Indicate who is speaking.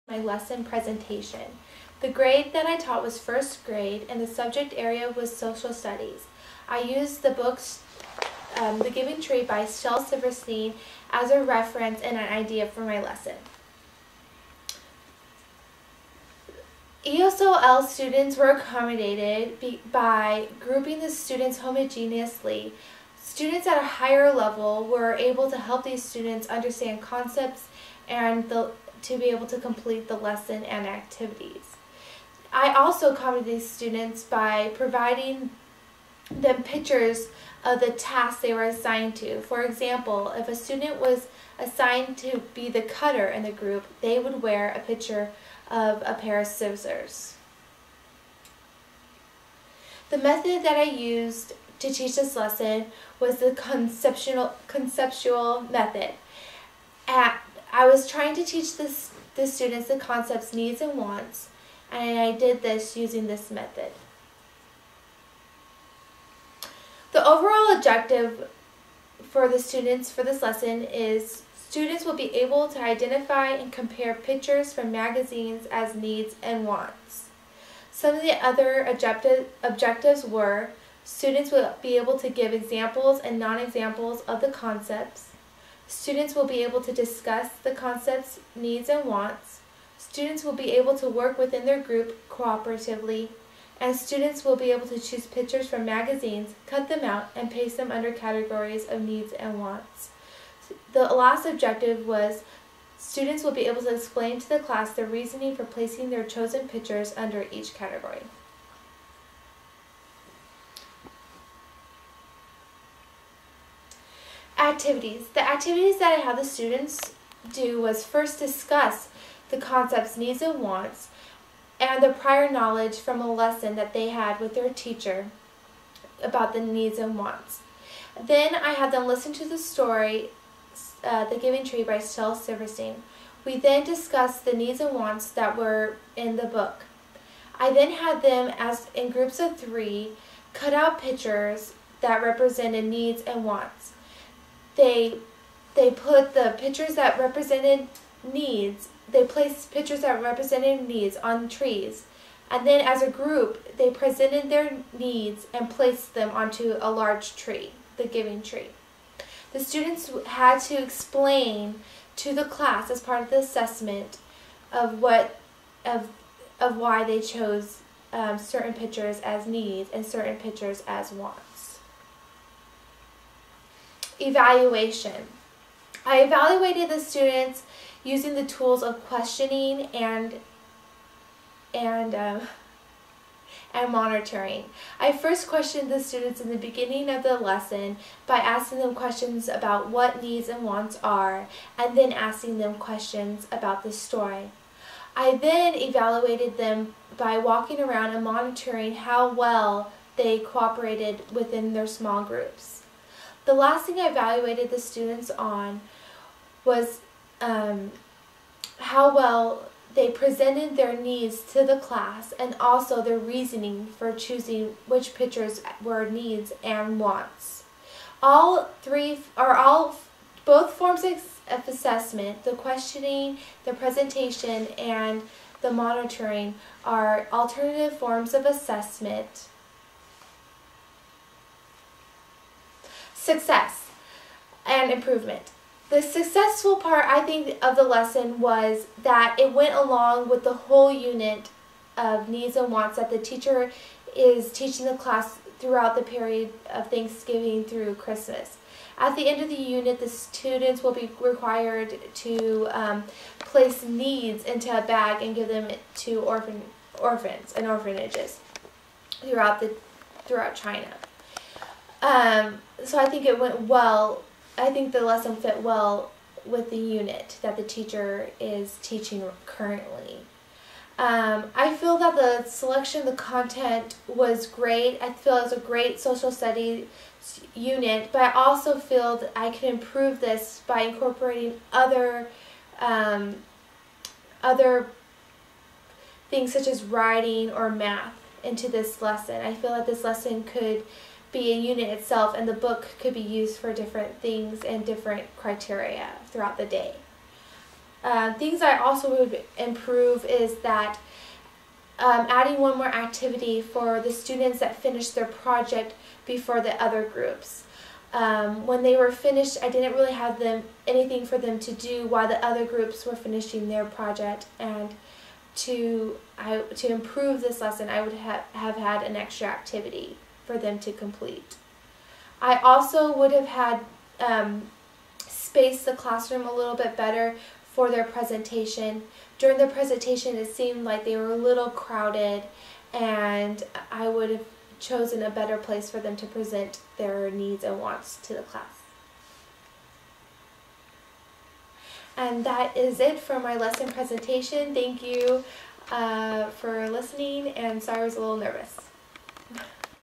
Speaker 1: my lesson presentation. The grade that I taught was first grade, and the subject area was social studies. I used the books The Giving Tree by Shel Silverstein as a reference and an idea for my lesson. ESOL students were accommodated by grouping the students homogeneously. Students at a higher level were able to help these students understand concepts and to be able to complete the lesson and activities. I also accommodated these students by providing them pictures of the tasks they were assigned to. For example, if a student was assigned to be the cutter in the group, they would wear a picture of a pair of scissors. The method that I used to teach this lesson was the conceptual method. I was trying to teach the students the concepts needs and wants, and I did this using this method. The overall objective for the students for this lesson is students will be able to identify and compare pictures from magazines as needs and wants. Some of the other objectives were students will be able to give examples and non-examples of the concepts. Students will be able to discuss the concepts, needs, and wants. Students will be able to work within their group cooperatively. And students will be able to choose pictures from magazines, cut them out, and paste them under categories of needs and wants. The last objective was students will be able to explain to the class their reasoning for placing their chosen pictures under each category. Activities. The activities that I had the students do was first discuss the concepts, needs, and wants, and the prior knowledge from a lesson that they had with their teacher about the needs and wants. Then I had them listen to the story, The Giving Tree by Shel Silverstein. We then discussed the needs and wants that were in the book. I then had them, as in groups of 3, cut out pictures that represented needs and wants. They put the pictures that represented needs. They placed pictures that represented needs on trees, and then as a group they presented their needs and placed them onto a large tree, the giving tree. The students had to explain to the class as part of the assessment of why they chose certain pictures as needs and certain pictures as wants. Evaluation. I evaluated the students using the tools of questioning and monitoring. I first questioned the students in the beginning of the lesson by asking them questions about what needs and wants are, and then asking them questions about the story. I then evaluated them by walking around and monitoring how well they cooperated within their small groups. The last thing I evaluated the students on was how well they presented their needs to the class, and also their reasoning for choosing which pictures were needs and wants. Both forms of assessment, the questioning, the presentation, and the monitoring, are alternative forms of assessment. Success and improvement. The successful part, I think, of the lesson was that it went along with the whole unit of needs and wants that the teacher is teaching the class throughout the period of Thanksgiving through Christmas. At the end of the unit, the students will be required to place needs into a bag and give them to orphans and orphanages throughout China. So I think it went well. I think the lesson fit well with the unit that the teacher is teaching currently. I feel that the selection of the content was great. I feel it was a great social studies unit, but I also feel that I can improve this by incorporating other things such as writing or math into this lesson. I feel that this lesson could be a unit itself, and the book could be used for different things and different criteria throughout the day. Things I also would improve is that adding one more activity for the students that finished their project before the other groups. When they were finished, I didn't really have anything for them to do while the other groups were finishing their project, and to improve this lesson, I would have had an extra activity for them to complete. I also would have had spaced the classroom a little bit better for their presentation. During the presentation, it seemed like they were a little crowded, and I would have chosen a better place for them to present their needs and wants to the class. And that is it for my lesson presentation. Thank you for listening, and sorry I was a little nervous.